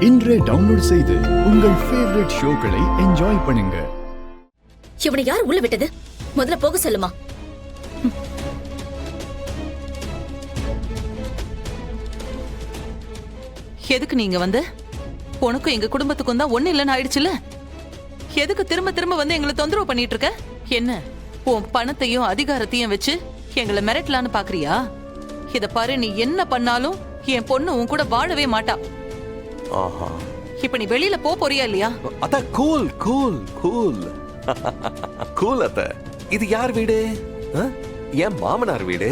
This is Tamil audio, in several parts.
இன்றே டவுன்லோட் செய்து உங்கள் ஃபேவரட் ஷோக்களை என்ஜாய் பண்ணுங்க. இவனை யார் உள்ள விட்டது? முதல்ல போக சொல்லுமா. எதுக்கு நீங்க வந்து? உனக்கும் எங்க குடும்பத்துக்கும் தான் ஒண்ணு இல்லைன்னு ஆயிடுச்சுல. எதுக்கு திரும்ப திரும்ப வந்து எங்களை தொந்தரவு பண்ணிட்டு இருக்க? என்ன உன் பணத்தையும் அதிகாரத்தையும் வச்சு எங்களை மிரட்டலான்னு பாக்குறியா? இத பாரு, நீ என்ன பண்ணாலும் என் பொண்ணு உன் கூட வாழவே மாட்டா. இப்ப நீ வெளியில போறியா இல்லையா? அத்த கூல் கூல் கூல் கூல் அத்த. இது யார் வீடு? என் மாமனார் வீடு.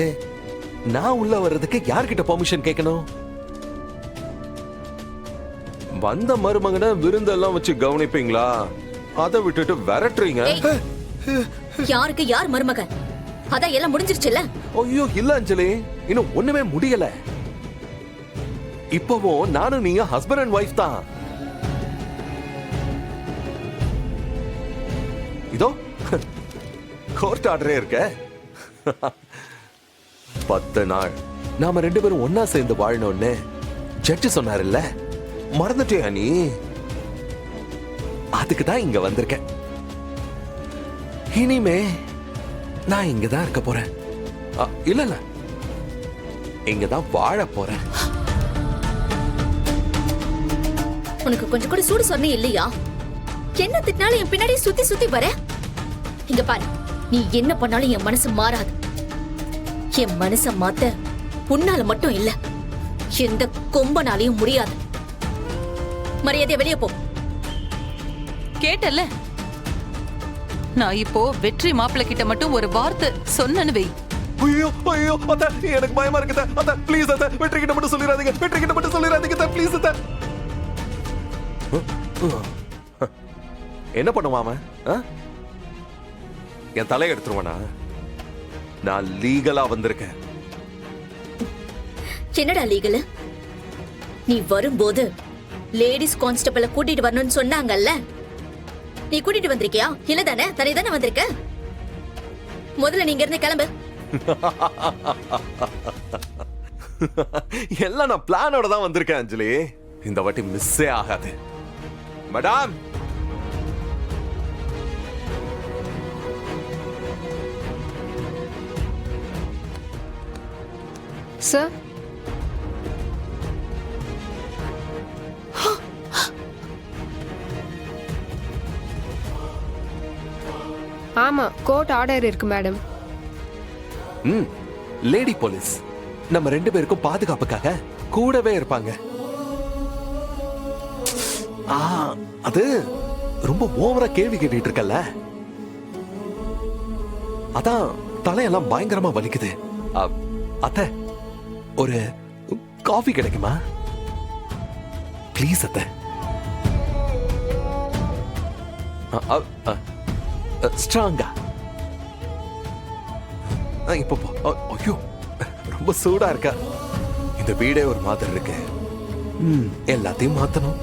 நான் உள்ள வர்றதுக்கு யார்கிட்ட பெர்மிஷன் கேட்கணும்? வந்த மருமகனை விருந்தெல்லாம் வச்சு கவனிப்பீங்களா? அதை விட்டுட்டு விரட்டுறீங்க. யாருக்கு யார் மருமகன்? அதான் எல்லாம் முடிஞ்சிருச்சுல. ஐயோ இல்ல அஞ்சலி, இன்னும் ஒண்ணுமே முடியல. இப்பவும் நானும் நீங்க ஹஸ்பண்ட் அண்ட் வைஃப் தான். இதோ கோர்ட் ஆர்டரே இருக்க. 10 நாள் நாம 2 பேரும் ஒன்னா சேர்ந்து வாழணும்னு ஜட்ஜ் சொன்னாருல்ல, மறந்துட்டியா நீ? அதுக்கு தான் இங்க வந்திருக்கேன். இனிமே நான் இங்கதான் இருக்க போறேன். இல்ல இல்ல, இங்கதான் வாழ போறேன். உனக்கு கொஞ்சம் கூட சூடு சொன்னே இல்லையா? என்ன திட்டினாலும் என் பின்னாடி சுத்தி சுத்தி வர. இங்க பாரு, நீ என்ன பண்ணாலும் என் மனசு மாறாது. என் மனச மாத்த உன்னால மட்டும் இல்ல, எந்த கொம்பனாலையும் முடியாது. மரியாதையா வெளியே போ. கேட்டல்ல, நான் இப்போ வெற்றி மாப்பிள்ளை கிட்ட மட்டும் ஒரு வார்த்தை சொன்னேன்னு வை. ஐயோ ஐயோ அத்த, எனக்கு பயமா இருக்கு அத்த. ப்ளீஸ் அத்த, வெற்றி கிட்ட மட்டும் சொல்லிராதீங்க. வெற்றி கிட்ட மட்டும் சொல்லிராதீங்க அத்த, ப்ளீஸ் அத்த. என்ன பண்ணுவாம? என் தலையை எடுத்துருவானா? நான் லீகலா வந்திருக்கேன். என்னடா லீகல்? நீ வரும்போது லேடிஸ் கான்ஸ்டபிள கூட்டிட்டு வரணும்னு சொன்னாங்கல்ல, நீ கூட்டிட்டு வந்திருக்கியா? இல்ல தானே, தனி தானே வந்திருக்க. முதல்ல நீங்க இருந்து கிளம்பு. எல்லாம் நான் பிளானோட தான் வந்திருக்கேன் அஞ்சலி. இந்த வாட்டி மிஸ்ஸே ஆகாது. மேடம், சார், ஆமா, கோர்ட் ஆர்டர் இருக்கு மேடம். லேடி போலீஸ் நம்ம 2 பேருக்கும் பாதுகாப்புக்காக கூடவே இருப்பாங்க. அது ரொம்ப ஓவரா கேள்வி கேட்டுட்டு இருக்கல, அதான் தலையெல்லாம் பயங்கரமா வலிக்குது. அத்த, ஒரு காஃபி கிடைக்குமா ப்ளீஸ் அத்த? ஸ்ட்ராங்கா. இப்போ ஐயோ ரொம்ப சூடா இருக்கா. இந்த வீடே ஒரு மாதிரி இருக்கு. எல்லாத்தையும் மாத்தணும்.